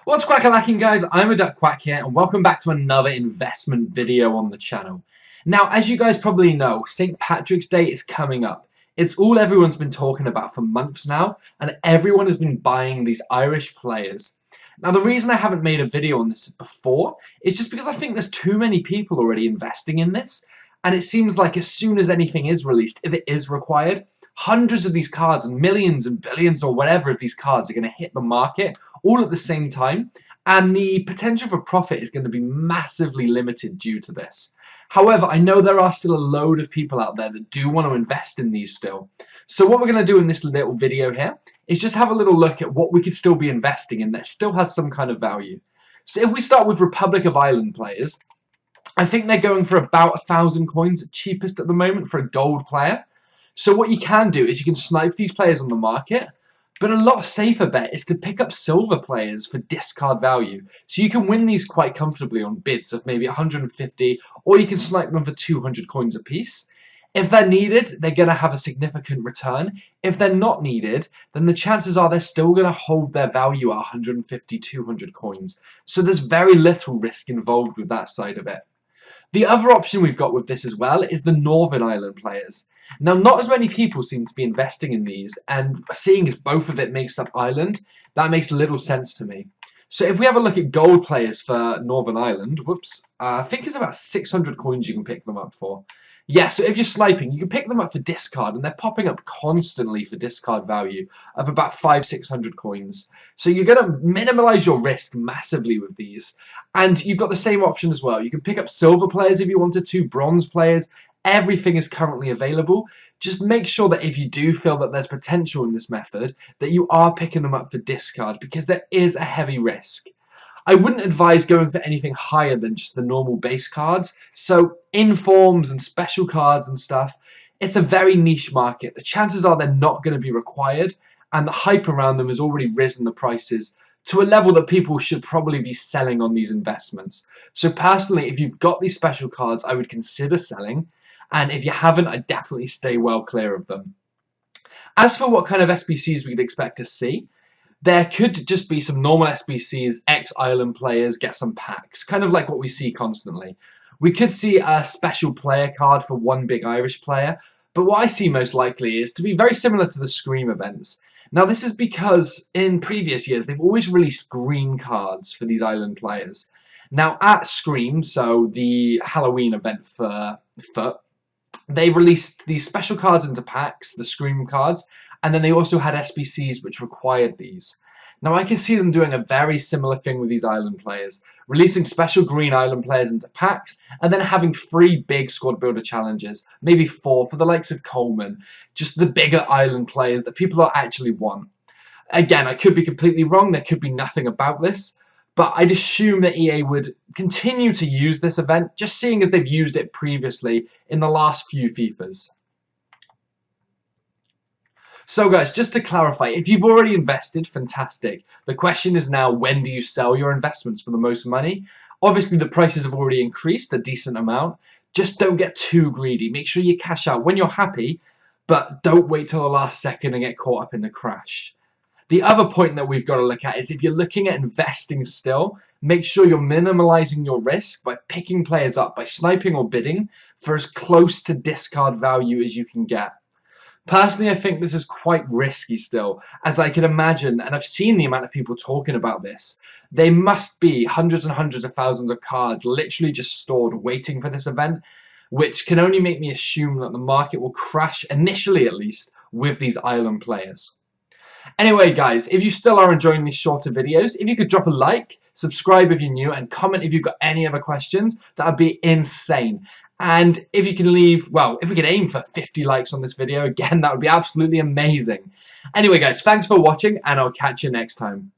What's quack-a-lacking, guys? I'm a Duck Quack here, and welcome back to another investment video on the channel. Now, as you guys probably know, St. Patrick's Day is coming up. It's all everyone's been talking about for months now, and everyone has been buying these Irish players. Now, the reason I haven't made a video on this before is just because I think there's too many people already investing in this, and it seems like as soon as anything is released, if it is required, hundreds of these cards and millions and billions or whatever of these cards are going to hit the market all at the same time, and the potential for profit is going to be massively limited due to this. However, I know there are still a load of people out there that do want to invest in these still. So what we're going to do in this little video here is just have a little look at what we could still be investing in that still has some kind of value. So if we start with Republic of Ireland players, I think they're going for about 1,000 coins, cheapest at the moment for a gold player. So what you can do is you can snipe these players on the market, but a lot safer bet is to pick up silver players for discard value. So you can win these quite comfortably on bids of maybe 150, or you can snipe them for 200 coins a piece. If they're needed, they're going to have a significant return. If they're not needed, then the chances are they're still going to hold their value at 150, 200 coins. So there's very little risk involved with that side of it. The other option we've got with this as well is the Northern Ireland players. Now, not as many people seem to be investing in these, and seeing as both of it makes up Ireland, that makes little sense to me. So if we have a look at gold players for Northern Ireland, I think it's about 600 coins you can pick them up for. Yeah, so if you're sniping, you can pick them up for discard, and they're popping up constantly for discard value of about 500-600 coins. So you're going to minimize your risk massively with these. And you've got the same option as well. You can pick up silver players if you wanted to, bronze players. Everything is currently available. Just make sure that if you do feel that there's potential in this method, that you are picking them up for discard, because there is a heavy risk. I wouldn't advise going for anything higher than just the normal base cards. So informs and special cards and stuff, it's a very niche market. The chances are they're not going to be required, and the hype around them has already risen the prices to a level that people should probably be selling on these investments. So personally, if you've got these special cards, I would consider selling. And if you haven't, I'd definitely stay well clear of them. As for what kind of SBCs we could expect to see, there could just be some normal SBCs, ex-Ireland players, get some packs, kind of like what we see constantly. We could see a special player card for one big Irish player, but what I see most likely is to be very similar to the Scream events. Now, this is because in previous years, they've always released green cards for these Ireland players. Now, at Scream, so the Halloween event for FUT, they released these special cards into packs, the Scream cards, and then they also had SBCs which required these. Now I can see them doing a very similar thing with these Ireland players, releasing special green Ireland players into packs, and then having 3 big squad builder challenges, maybe 4 for the likes of Coleman, just the bigger Ireland players that people actually want. Again, I could be completely wrong, there could be nothing about this, but I'd assume that EA would continue to use this event, just seeing as they've used it previously in the last few FIFAs. So guys, just to clarify, if you've already invested, fantastic. The question is now, when do you sell your investments for the most money? Obviously, the prices have already increased a decent amount. Just don't get too greedy. Make sure you cash out when you're happy, but don't wait till the last second and get caught up in the crash. The other point that we've got to look at is if you're looking at investing still, make sure you're minimalizing your risk by picking players up, by sniping or bidding for as close to discard value as you can get. Personally, I think this is quite risky still, as I can imagine, and I've seen the amount of people talking about this. There must be hundreds and hundreds of thousands of cards literally just stored waiting for this event, which can only make me assume that the market will crash, initially at least, with these Ireland players. Anyway, guys, if you still are enjoying these shorter videos, if you could drop a like, subscribe if you're new, and comment if you've got any other questions, that would be insane. And if you can leave, well, if we could aim for 50 likes on this video, again, that would be absolutely amazing. Anyway, guys, thanks for watching, and I'll catch you next time.